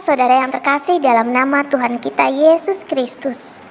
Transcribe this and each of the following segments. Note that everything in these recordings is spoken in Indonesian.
saudara yang terkasih dalam nama Tuhan kita Yesus Kristus.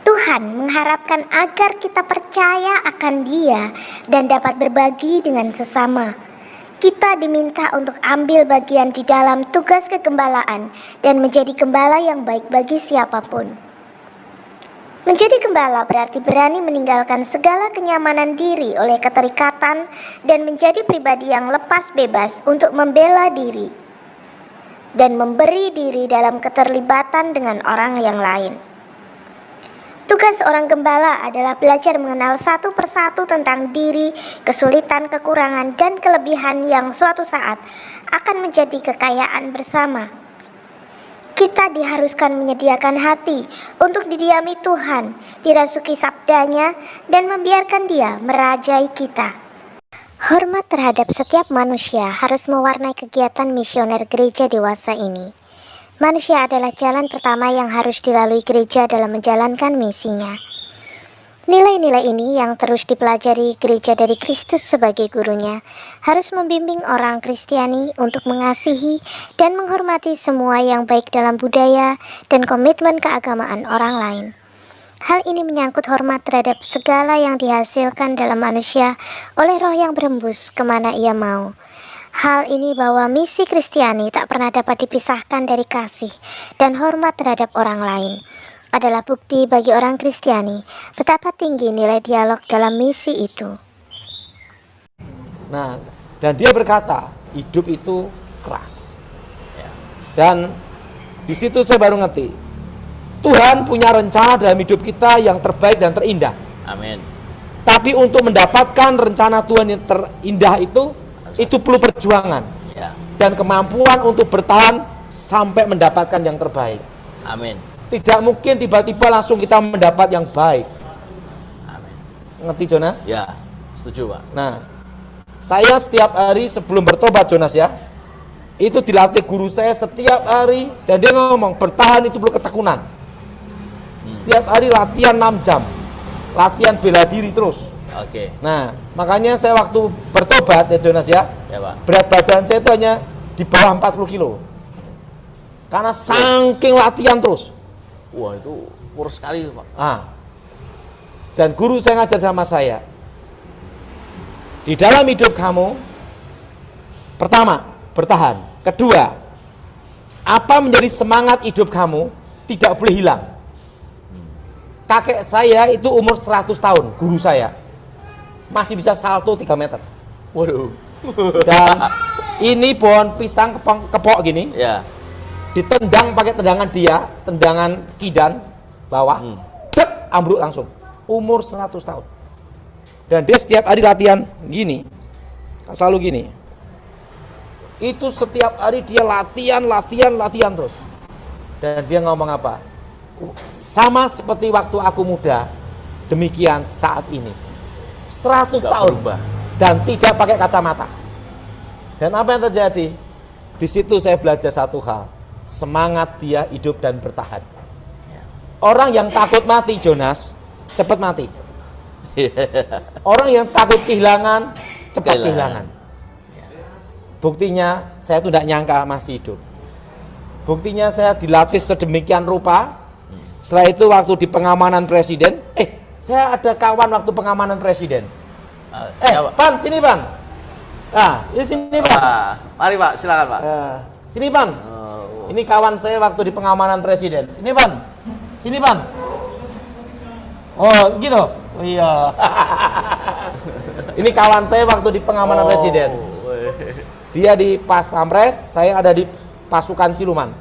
Tuhan mengharapkan agar kita percaya akan Dia dan dapat berbagi dengan sesama. Kita diminta untuk ambil bagian di dalam tugas kegembalaan dan menjadi gembala yang baik bagi siapapun. Menjadi gembala berarti berani meninggalkan segala kenyamanan diri oleh keterikatan dan menjadi pribadi yang lepas bebas untuk membela diri dan memberi diri dalam keterlibatan dengan orang yang lain. Tugas seorang gembala adalah belajar mengenal satu persatu tentang diri, kesulitan, kekurangan, dan kelebihan yang suatu saat akan menjadi kekayaan bersama. Kita diharuskan menyediakan hati untuk didiami Tuhan, dirasuki sabdanya, dan membiarkan Dia merajai kita. Hormat terhadap setiap manusia harus mewarnai kegiatan misioner gereja dewasa ini. Manusia adalah jalan pertama yang harus dilalui gereja dalam menjalankan misinya. Nilai-nilai ini yang terus dipelajari gereja dari Kristus sebagai gurunya harus membimbing orang Kristiani untuk mengasihi dan menghormati semua yang baik dalam budaya dan komitmen keagamaan orang lain. Hal ini menyangkut hormat terhadap segala yang dihasilkan dalam manusia oleh roh yang berembus kemana ia mau. Hal ini bahwa misi Kristiani tak pernah dapat dipisahkan dari kasih dan hormat terhadap orang lain. Adalah bukti bagi orang Kristiani betapa tinggi nilai dialog dalam misi itu. Nah, dan dia berkata, hidup itu keras. Dan di situ saya baru ngerti, Tuhan punya rencana dalam hidup kita yang terbaik dan terindah. Amin. Tapi untuk mendapatkan rencana Tuhan yang terindah itu perlu perjuangan dan kemampuan untuk bertahan sampai mendapatkan yang terbaik. Amin. Tidak mungkin tiba-tiba langsung kita mendapat yang baik. Amin. Ngerti Jonas? Ya, setuju Pak. Nah, saya setiap hari sebelum bertobat Jonas ya, itu dilatih guru saya setiap hari, dan dia ngomong bertahan itu perlu ketekunan. Setiap hari latihan 6 jam, latihan bela diri terus. Oke. Nah, makanya saya waktu bertobat ya Jonas ya, Pak. berat badan saya itu hanya di bawah 40 kilo. Karena saking latihan terus. Wah, itu kurus sekali Pak. Dan guru saya ngajar sama saya, di dalam hidup kamu, pertama, bertahan. Kedua, apa menjadi semangat hidup kamu tidak boleh hilang. Kakek saya itu umur 100 tahun, guru saya. Masih bisa salto 3 meter. Waduh. Dan ini pohon pisang kepok gini. Ya. Ditendang pakai tendangan dia, tendangan kidan bawah, ambruk langsung. Umur 100 tahun. Dan dia setiap hari latihan gini. Selalu gini. Itu setiap hari dia latihan terus. Dan dia ngomong apa? Sama seperti waktu aku muda, demikian saat ini. 100 tahun berubah. Dan tidak pakai kacamata. Dan apa yang terjadi? Di situ saya belajar satu hal. Semangat dia hidup dan bertahan. Orang yang takut mati Jonas, cepat mati. Orang yang takut kehilangan, cepat kehilangan. Buktinya saya tuh tidak nyangka masih hidup. Buktinya saya dilatih sedemikian rupa. Setelah itu waktu di pengamanan presiden, saya ada kawan waktu pengamanan presiden. Pan, sini Pan. Ini sini Pan. Mari Pak, silakan Pak. Sini Pan. Ini kawan saya waktu di pengamanan presiden. Ini Pan. Sini Pan. Oh, gitu. Oh iya. Ini kawan saya waktu di pengamanan presiden. Dia di Pas Pampres, saya ada di pasukan siluman.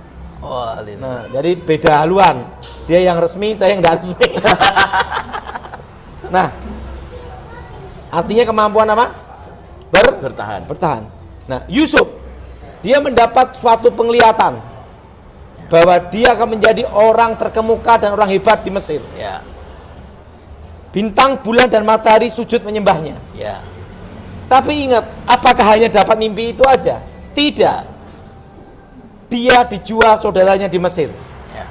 Nah, jadi beda haluan. Dia yang resmi, saya yang tidak resmi. Nah, artinya kemampuan apa? Bertahan. Nah, Yusuf, dia mendapat suatu penglihatan bahwa dia akan menjadi orang terkemuka dan orang hebat di Mesir. Ya. Bintang, bulan, dan matahari sujud menyembahnya. Ya. Tapi ingat, apakah hanya dapat mimpi itu aja? Tidak. Dia dijual saudaranya di Mesir. Ya.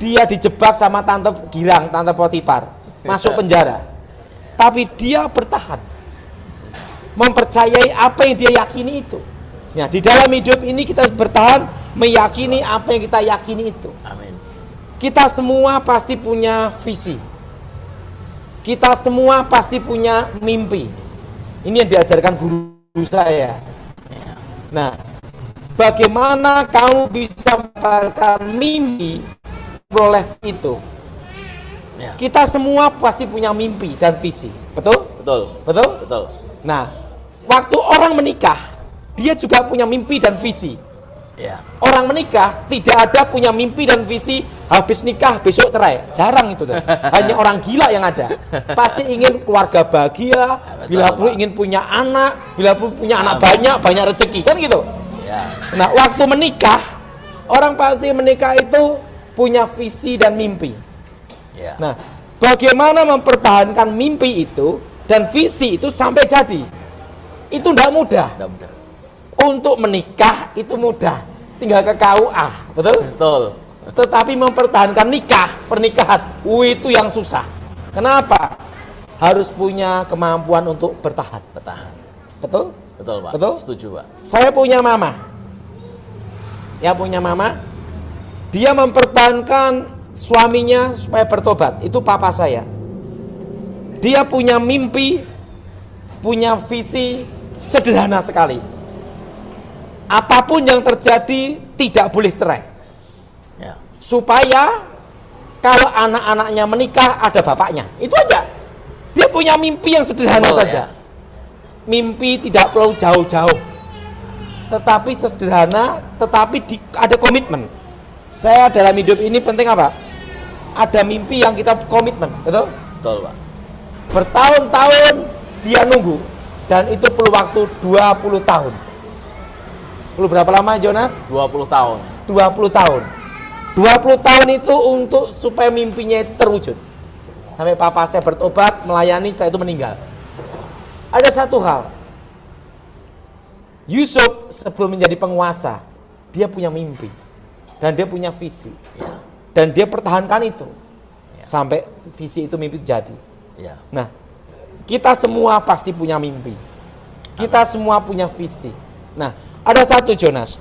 Dia dijebak sama tante girang, tante Potifar, masuk penjara. Tapi dia bertahan, mempercayai apa yang dia yakini itu. Nah, di dalam hidup ini kita bertahan meyakini apa yang kita yakini itu. Amin. Kita semua pasti punya visi. Kita semua pasti punya mimpi. Ini yang diajarkan guru saya. Nah, bagaimana kamu bisa mendapatkan mimpi oleh itu? Ya. Kita semua pasti punya mimpi dan visi. Betul? Betul. Betul? Betul. Nah, waktu orang menikah, dia juga punya mimpi dan visi. Ya. Orang menikah tidak ada punya mimpi dan visi habis nikah besok cerai. Jarang itu tuh. Hanya orang gila yang ada. Pasti ingin keluarga bahagia, betul, bila pun Pak. ingin punya anak, bila pun punya anak Amin. banyak rezeki. Kan gitu. Ya. Nah, waktu menikah, orang pasti menikah itu punya visi dan mimpi. Ya. Nah, bagaimana mempertahankan mimpi itu dan visi itu sampai jadi? Itu tidak mudah. Mudah-mudahan. Untuk menikah itu mudah, tinggal ke KUA, betul? Betul. Tetapi mempertahankan pernikahan, itu yang susah. Kenapa? Harus punya kemampuan untuk bertahan. Bertahan. Betul? Betul, Pak. Betul? Setuju, Pak. Saya punya mama. Ya, punya mama. Dia mempertahankan suaminya supaya bertobat. Itu papa saya. Dia punya mimpi, punya visi sederhana sekali. Apapun yang terjadi tidak boleh cerai. Ya. Supaya kalau anak-anaknya menikah ada bapaknya. Itu aja. Dia punya mimpi yang sederhana Betul, saja. ya. Mimpi tidak perlu jauh-jauh. Tetapi sederhana, tetapi ada komitmen. Saya dalam hidup ini penting apa? Ada mimpi yang kita komitmen, betul? Betul, Pak. Bertahun-tahun dia nunggu. Dan itu perlu waktu 20 tahun. Perlu berapa lama, Jonas? 20 tahun. 20 tahun. 20 tahun itu untuk supaya mimpinya terwujud. Sampai papa saya bertobat, melayani, setelah itu meninggal. Ada satu hal. Yusuf sebelum menjadi penguasa, dia punya mimpi. Dan dia punya visi. Ya. Dan dia pertahankan itu. Sampai visi itu mimpi jadi. Ya. Nah, kita semua pasti punya mimpi. Kita semua punya visi. Nah, ada satu, Jonas.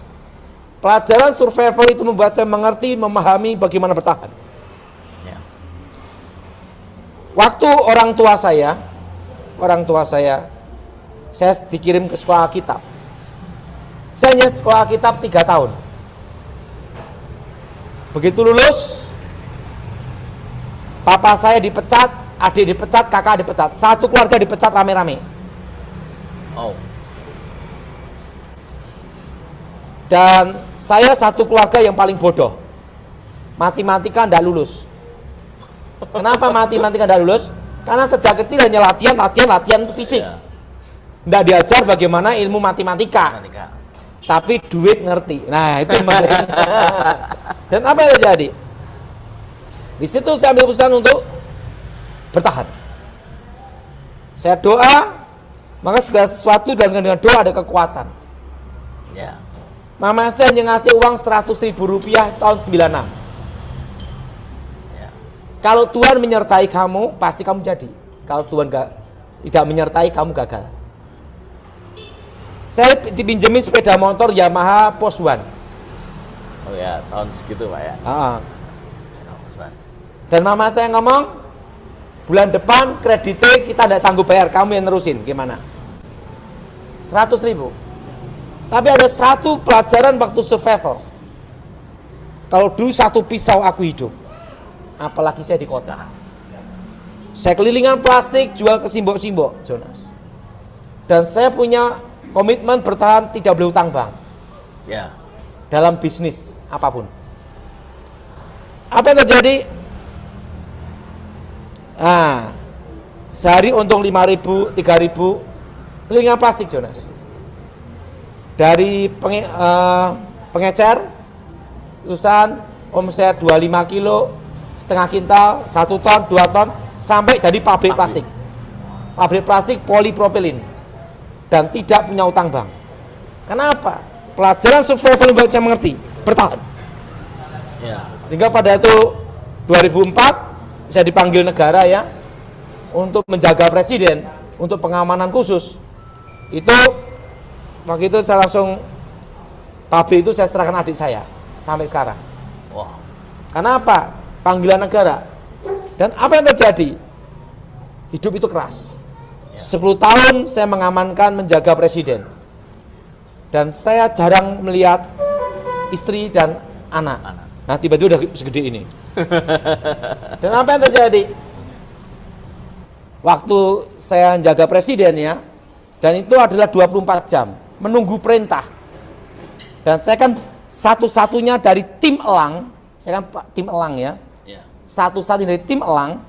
Pelajaran survival itu membuat saya mengerti, memahami bagaimana bertahan. Ya. Waktu orang tua saya dikirim ke sekolah kitab. Saya hanya sekolah kitab 3 tahun. Begitu lulus, papa saya dipecat, adik dipecat, kakak dipecat. Satu keluarga dipecat rame-rame. Oh. Dan saya satu keluarga yang paling bodoh. Matematika tidak lulus. Kenapa matematika tidak lulus? Karena sejak kecil hanya latihan fisik. Ya. Tidak diajar bagaimana ilmu matematika. Matematika. Tapi duit ngerti. Nah, itu penting. Dan apa yang terjadi? Di situ saya ambil keputusan untuk bertahan. Saya doa, maka segala sesuatu dan dengan doa ada kekuatan. Ya. Mama saya hanya ngasih uang 100.000 rupiah tahun 96. Ya. Kalau Tuhan menyertai kamu, pasti kamu jadi. Kalau Tuhan tidak menyertai, kamu gagal. Saya dipinjemin sepeda motor Yamaha Post One. Oh ya, tahun segitu, Pak ya. Dan mama saya ngomong, bulan depan kreditnya kita tidak sanggup bayar, kamu yang nerusin, gimana? 100.000. Tapi ada satu pelajaran waktu survival. Kalau dulu satu pisau aku hidup, apalagi saya di kota. Saya kelilingan plastik, jual ke simbok-simbok, Jonas. Dan saya punya komitmen bertahan, tidak boleh utang bank. Ya. Dalam bisnis apapun. Apa yang terjadi? Nah, sehari untung 5.000, 3.000, kelilingan plastik, Jonas. Dari pengecer, urusan omset 25 kilo, setengah kintal, 1 ton, 2 ton, sampai jadi pabrik plastik. Pabrik plastik polipropilin. Dan tidak punya utang bank. Kenapa? Pelajaran survival yang saya mengerti, bertahan. Ya. Sehingga pada itu 2004 saya dipanggil negara ya untuk menjaga presiden, untuk pengamanan khusus. Itu waktu itu saya langsung Pabrik itu saya serahkan adik saya sampai sekarang. Wah. Karena apa? Panggilan negara. Dan apa yang terjadi? Hidup itu keras. 10 tahun saya mengamankan, menjaga presiden. Dan saya jarang melihat istri dan anak. Nah, tiba-tiba udah segede ini. Dan apa yang terjadi? Waktu saya menjaga presiden ya, dan itu adalah 24 jam, menunggu perintah. Dan saya kan satu-satunya dari tim elang, saya kan tim elang ya, satu-satunya dari tim elang,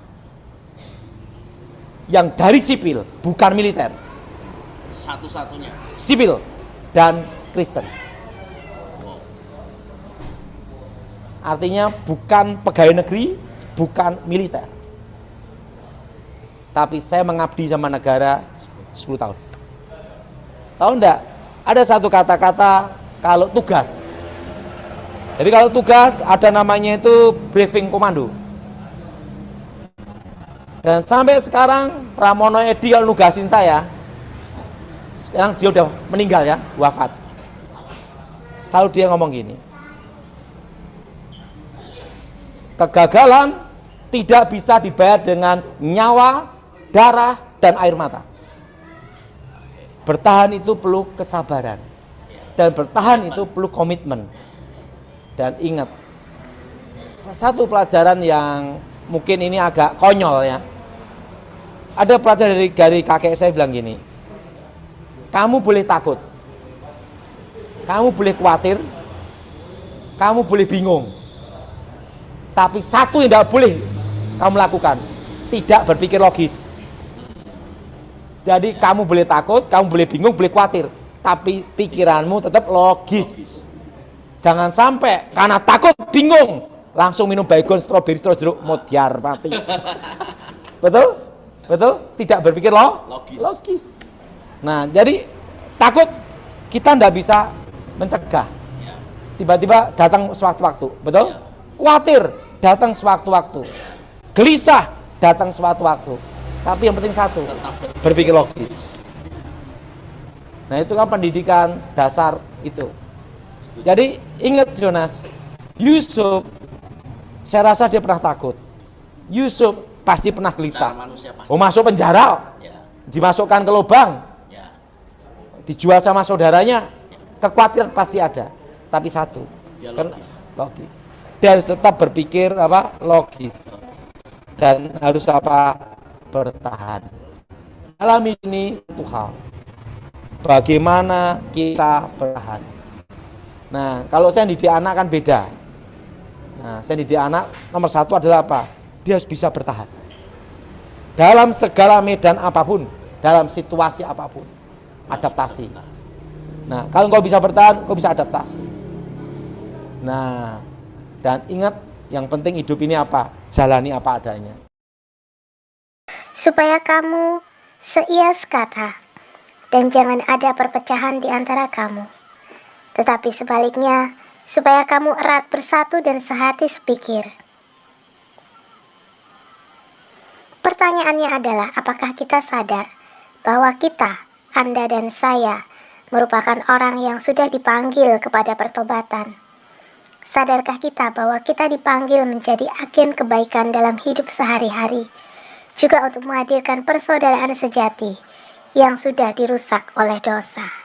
yang dari sipil, bukan militer. Satu-satunya. Sipil dan Kristen. Artinya bukan pegawai negeri, bukan militer. Tapi saya mengabdi sama negara 10 tahun. Tahu enggak? Ada satu kata-kata kalau tugas. Jadi kalau tugas ada namanya itu briefing komando. Dan sampai sekarang Pramono Edi kalau nugasin saya, sekarang dia udah meninggal ya, wafat. Selalu dia ngomong gini, kegagalan tidak bisa dibayar dengan nyawa, darah, dan air mata. Bertahan itu perlu kesabaran. Dan bertahan itu perlu komitmen. Dan ingat, satu pelajaran yang mungkin ini agak konyol ya. Ada pelajaran dari kakek saya bilang gini, kamu boleh takut, kamu boleh khawatir, kamu boleh bingung, tapi satu yang tidak boleh kamu lakukan, tidak berpikir logis. Jadi kamu boleh takut, kamu boleh bingung, boleh khawatir, tapi pikiranmu tetap logis. Jangan sampai karena takut, bingung, langsung minum baygon, stroberi, jeruk, modiar, mati. Betul? Betul? Tidak berpikir logis. Nah, jadi takut kita tidak bisa mencegah. Tiba-tiba datang sewaktu-waktu, betul? Khawatir datang sewaktu-waktu. Gelisah datang sewaktu-waktu. Tapi yang penting satu, berpikir logis. Nah, itu kan pendidikan dasar itu. Jadi ingat Jonas, Yusuf, saya rasa dia pernah takut. Yusuf pasti pernah gelisah. Oh, masuk penjara, dimasukkan ke lubang, dijual sama saudaranya, kekhawatiran pasti ada. Tapi satu, logis. Dia harus tetap berpikir logis dan harus bertahan. Dalam ini itu hal. Bagaimana kita bertahan. Nah, kalau saya didik anak kan beda. Nah, saya didik anak nomor satu adalah apa? Dia harus bisa bertahan. Dalam segala medan apapun, dalam situasi apapun, adaptasi. Nah, kalau engkau bisa bertahan, engkau bisa adaptasi. Nah, dan ingat yang penting hidup ini apa? Jalani apa adanya. Supaya kamu seia sekata, dan jangan ada perpecahan di antara kamu. Tetapi sebaliknya, supaya kamu erat bersatu dan sehati sepikir. Pertanyaannya adalah, apakah kita sadar bahwa kita, Anda dan saya, merupakan orang yang sudah dipanggil kepada pertobatan? Sadarkah kita bahwa kita dipanggil menjadi agen kebaikan dalam hidup sehari-hari, juga untuk menghadirkan persaudaraan sejati yang sudah dirusak oleh dosa?